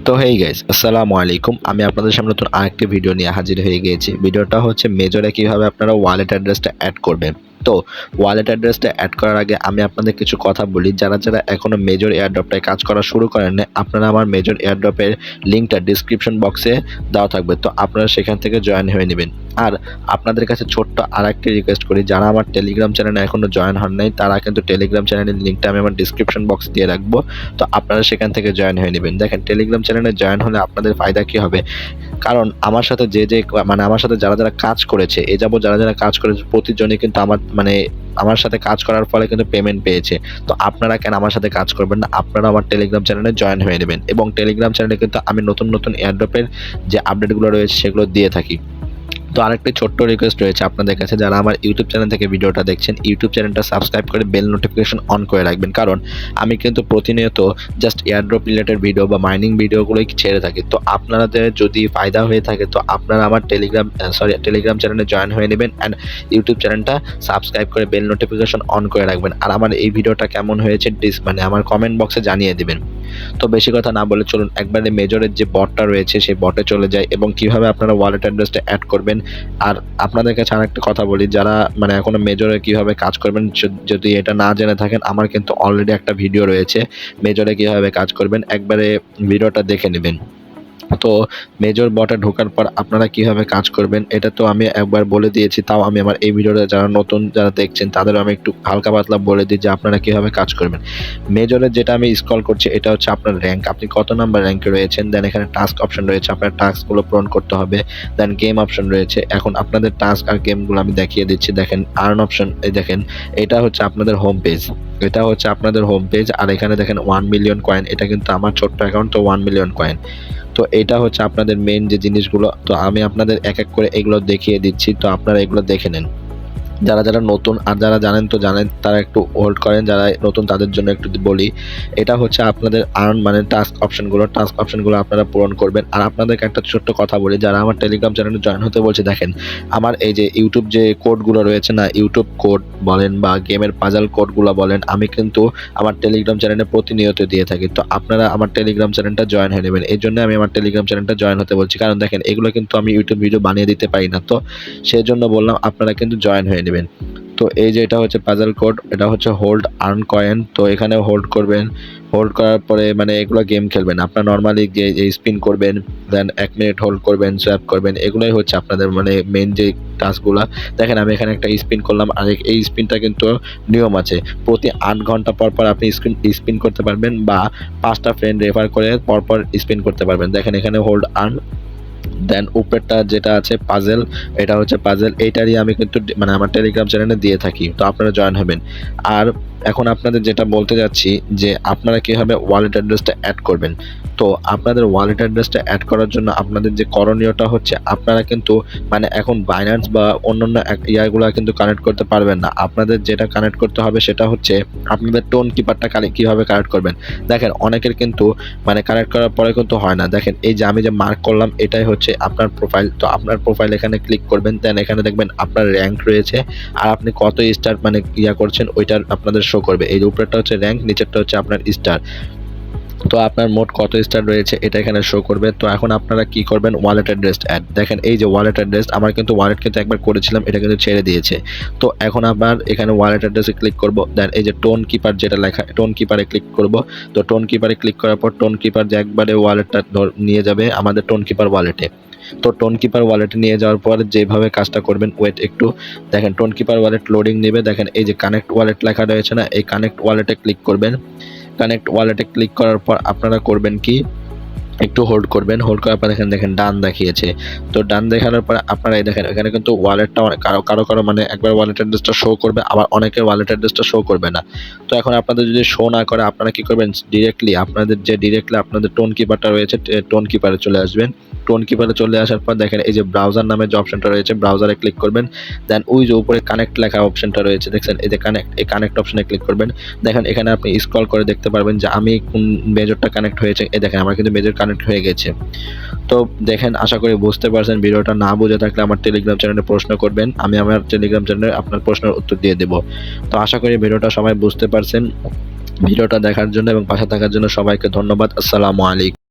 তো hey guys, আসসালামু আলাইকুম। আমি আপনাদের সামনে নতুন আরেকটি ভিডিও নিয়ে হাজির হয়ে গিয়েছি। ভিডিওটা হচ্ছে মেজরে কিভাবে আপনারা ওয়ালেট অ্যাড্রেসটা অ্যাড করবেন। তো ওয়ালেট অ্যাড্রেসটা অ্যাড করার আগে আমি আপনাদের কিছু কথা বলি। যারা এখনো মেজর এয়ারড্রপটায় কাজ করা শুরু করেন নাই, আপনারা আমার মেজর এয়ারড্রপের লিঙ্কটা ডিসক্রিপশন বক্সে দেওয়া থাকবে, তো আপনারা সেখান থেকে জয়েন হয়ে নেবেন। আর আপনাদের কাছে ছোট্ট আরেকটি রিকোয়েস্ট করি, যারা আমার টেলিগ্রাম চ্যানেলে এখনো জয়েন হন নাই তারা কিন্তু টেলিগ্রাম চ্যানেলের লিঙ্কটা আমি আমার ডিসক্রিপশন বক্স দিয়ে রাখবো, তো আপনারা সেখান থেকে জয়েন হয়ে নেবেন। দেখেন, টেলিগ্রাম চ্যানেলে জয়েন হলে আপনাদের ফায়দা কি হবে, কারণ আমার সাথে আমার সাথে যারা কাজ করেছে, এ যাবো যারা কাজ করেছে প্রতিজনই কিন্তু আমার সাথে কাজ করার ফলে কিন্তু পেমেন্ট পেয়েছে। তো আপনারা কেন আমার সাথে কাজ করবেন না, আপনারা আমার টেলিগ্রাম চ্যানেলে জয়েন হয়ে নেবেন। এবং টেলিগ্রাম চ্যানেলে কিন্তু আমি নতুন এয়ারড্রপের যে আপডেটগুলো রয়েছে সেগুলো দিয়ে থাকি। তো আরেকটি ছোট্ট রিকোয়েস্ট রয়েছে আপনাদের কাছে, যারা আমার ইউটিউব চ্যানেল থেকে ভিডিওটা দেখছেন, ইউটিউব চ্যানেলটা সাবস্ক্রাইব করে বেল নোটিফিকেশন অন করে রাখবেন, কারণ আমি কিন্তু প্রতিনিয়ত জাস্ট এয়ারড্রপ রিলেটেড ভিডিও বা মাইনিং ভিডিওগুলোই ছেড়ে থাকি। তো আপনাদের যদি ফায়দা হয়ে থাকে তো আপনারা আমার টেলিগ্রাম চ্যানেলে জয়েন হয়ে নেবেন অ্যান্ড ইউটিউব চ্যানেলটা সাবস্ক্রাইব করে বেল নোটিফিকেশন অন করে রাখবেন। আর আমার এই ভিডিওটা কেমন হয়েছে আমার কমেন্ট বক্সে জানিয়ে দেবেন। তো বেশি কথা না বলে চলুন একবারে মেজরের যে বটটা রয়েছে সেই বটে চলে যায় এবং কিভাবে আপনারা ওয়ালেট অ্যাড্রেসটা অ্যাড করবেন। আর আপনাদের কাছে আরেকটা কথা বলি, যারা এখনো মেজরে কিভাবে কাজ করবেন যদি এটা না জেনে থাকেন, আমার কিন্তু অলরেডি একটা ভিডিও রয়েছে মেজরে কিভাবে কাজ করবেন, একবারে ভিডিওটা দেখে নেবেন। তো মেজর বটে ঢোকার পর আপনারা কিভাবে কাজ করবেন এটা তো আমি একবার বলে দিয়েছি, তাও আমি আমার এই ভিডিওটা যারা দেখছেন তাদেরও আমি একটু হালকা পাতলা বলে দিই যে আপনারা কিভাবে কাজ করবেন। মেজরের যেটা আমি স্ক্রল করছি এটা হচ্ছে আপনার র্যাঙ্ক, আপনি কত নাম্বার র্যাঙ্কে রয়েছেন। দেন এখানে টাস্ক অপশন রয়েছে, আপনার টাস্কগুলো পূরণ করতে হবে। দেন গেম অপশন রয়েছে, এখন আপনাদের টাস্ক আর গেমগুলো আমি দেখিয়ে দিচ্ছি। দেখেন আর্ন অপশন, এই দেখেন এটা হচ্ছে আপনাদের হোম পেজ, আর এখানে দেখেন 1 মিলিয়ন কয়েন, এটা কিন্তু আমার ছোট্ট অ্যাকাউন্ট, তো 1 মিলিয়ন কয়েন। তো এটা হচ্ছে আপনাদের মেইন যে জিনিসগুলো, তো আমি আপনাদের এক এক করে এগুলো দেখিয়ে দিচ্ছি, তো আপনারা এগুলো দেখে নেন। যারা নতুন আর যারা জানেন তারা একটু হোল্ড করেন, যারা নতুন তাদের জন্য একটু বলি। এটা হচ্ছে আপনাদের আর্ন টাস্ক অপশনগুলো আপনারা পূরণ করবেন। আর আপনাদেরকে একটা ছোট্ট কথা বলি, যারা আমার টেলিগ্রাম চ্যানেলে জয়েন হতে বলছে, দেখেন আমার এই যে ইউটিউব যে কোডগুলো রয়েছে না, ইউটিউব কোড বলেন বা গেমের পাজল কোডগুলো বলেন, আমি কিন্তু আমার টেলিগ্রাম চ্যানেলে প্রতিনিয়ত দিয়ে থাকি। তো আপনারা আমার টেলিগ্রাম চ্যানেলটা জয়েন হয়ে নেবেন, এই জন্য আমি আমার টেলিগ্রাম চ্যানেলটা জয়েন হতে বলছি, কারণ দেখেন এগুলো কিন্তু আমি ইউটিউব ভিডিও বানিয়ে দিতে পারি না, তো সেই জন্য বললাম আপনারা কিন্তু জয়েন হয়ে নেবেন। তো এই যে এটা হচ্ছে পাজল কোড, এটা হচ্ছে হোল্ড আর্ন কয়েন, তো এখানে হোল্ড করবেন। হোল্ড করার পরে এগুলো গেম খেলবেন, আপনার নর্মালি স্পিন করবেন, দেন 1 মিনিট হোল্ড করবেন, সোয়াপ করবেন, এগুলোই হচ্ছে আপনাদের মেন যে টাস্কগুলো। দেখেন আমি এখানে একটা স্পিন করলাম, আর এই স্পিনটা কিন্তু নিয়ম আছে, প্রতি 8 ঘন্টা পর আপনি স্পিন করতে পারবেন বা 5টা ফ্রেন্ড রেফার করে পর স্পিন করতে পারবেন। দেখেন এখানে হোল্ড আর্ন, দেন উপরেরটা যেটা আছে পাজেল, এটা হচ্ছে পাজেল, এইটারই আমি কিন্তু আমার টেলিগ্রাম চ্যানেলে দিয়ে থাকি, তো আপনারা জয়েন হবেন। আর এখন আপনাদের যেটা বলতে যাচ্ছি যে আপনারা কীভাবে ওয়ালেট অ্যাড্রেসটা অ্যাড করবেন। তো আপনাদের ওয়ালেট অ্যাড্রেসটা অ্যাড করার জন্য আপনাদের যে করণীয়টা হচ্ছে, আপনারা কিন্তু এখন বাইন্যান্স বা অন্যান্য ইয়ারগুলো কিন্তু কানেক্ট করতে পারবেন না। আপনাদের যেটা কানেক্ট করতে হবে সেটা হচ্ছে আপনাদের টোন কিপারটা কীভাবে কানেক্ট করবেন। দেখেন অনেকের কিন্তু কানেক্ট করার পরে কিন্তু হয় না। দেখেন এই যে আমি যে মার্ক করলাম এটাই হচ্ছে আপনার প্রোফাইল, তো আপনার প্রোফাইল এখানে ক্লিক করবেন, দেন এখানে দেখবেন আপনার র্যাঙ্ক রয়েছে আর আপনি কত স্টার করছেন ওইটার আপনাদের শো করবে। এই উপরেরটা হচ্ছে র্যাঙ্ক, নিচেরটা হচ্ছে আপনার স্টার, তো আপনার মোট কত স্টার রয়েছে এটা এখানে শো করবে। তো এখন আপনারা কি করবেন, ওয়ালেট অ্যাড্রেস অ্যাড, দেখেন এই যে ওয়ালেট অ্যাড্রেস, আমার কিন্তু ওয়ালেট কিন্তু একবার করেছিলাম, এটা কিন্তু ছেড়ে দিয়েছে। তো এখন আবার এখানে ওয়ালেট অ্যাড্রেসে ক্লিক করব, দেন এই যে টোন কিপার যেটা লেখা, টোন কিপারে ক্লিক করব। তো টোন কিপারে ক্লিক করার পর টোন কিপার যে একবারে ওয়ালেটটা নিয়ে যাবে আমাদের টোন কিপার ওয়ালেটে। তো টোন কিপার ওয়ালেটে নিয়ে যাওয়ার পর যেভাবে কাজটা করবেন, ওয়েট একটু, দেখেন টোন কিপার ওয়ালেট লোডিং নেবে। দেখেন এই যে কানেক্ট ওয়ালেট লেখা রয়েছে না, এই কানেক্ট ওয়ালেটে ক্লিক করবেন। কানেক্ট ওয়ালেটে ক্লিক করার পর আপনারা করবেন কি, একটু হোল্ড করবেন। হোল্ড করার পর দেখেন ডান দেখিয়েছে। তো ডান দেখানোর পর আপনারা দেখেন এখানে কিন্তু ওয়ালেটটা কারো একবার ওয়ালেট অ্যাড্রেসটা শো করবে, আবার অনেকের ওয়ালেট অ্যাড্রেসটা শো করবে না। তো এখন আপনাদের যদি শো না করে আপনারা কি করবেন, ডিরেক্টলি আপনাদের টোন কিপারটা রয়েছে, টোন কিপারে চলে আসবেন। টোন কিপারে চলে আসার পর দেখেন এই যে ব্রাউজার নামে যে অপশনটা রয়েছে, ব্রাউজারে ক্লিক করবেন। দেন ওই যে উপরে কানেক্ট লেখা অপশনটা রয়েছে দেখছেন, এই যে কানেক্ট অপশনে ক্লিক করবেন। দেখেন এখানে আপনি স্ক্রল করে দেখতে পারবেন যে আমি কোন মেজরটা কানেক্ট হয়েছে। এই দেখেন আমার কিন্তু মেজর কানেক্ট হয়ে গেছে। তো দেখেন আশা করি বুঝতে পারছেন। ভিডিওটা না বুঝে থাকলে আমার টেলিগ্রাম চ্যানেলে প্রশ্ন করবেন, আমি আমার টেলিগ্রাম চ্যানেলে আপনার প্রশ্নের উত্তর দিয়ে দেব। তো আশা করি ভিডিওটা সবাই বুঝতে পারছেন। ভিডিওটা দেখার জন্য এবং পাশে থাকার জন্য সবাইকে ধন্যবাদ। আসসালামু আলাইকুম।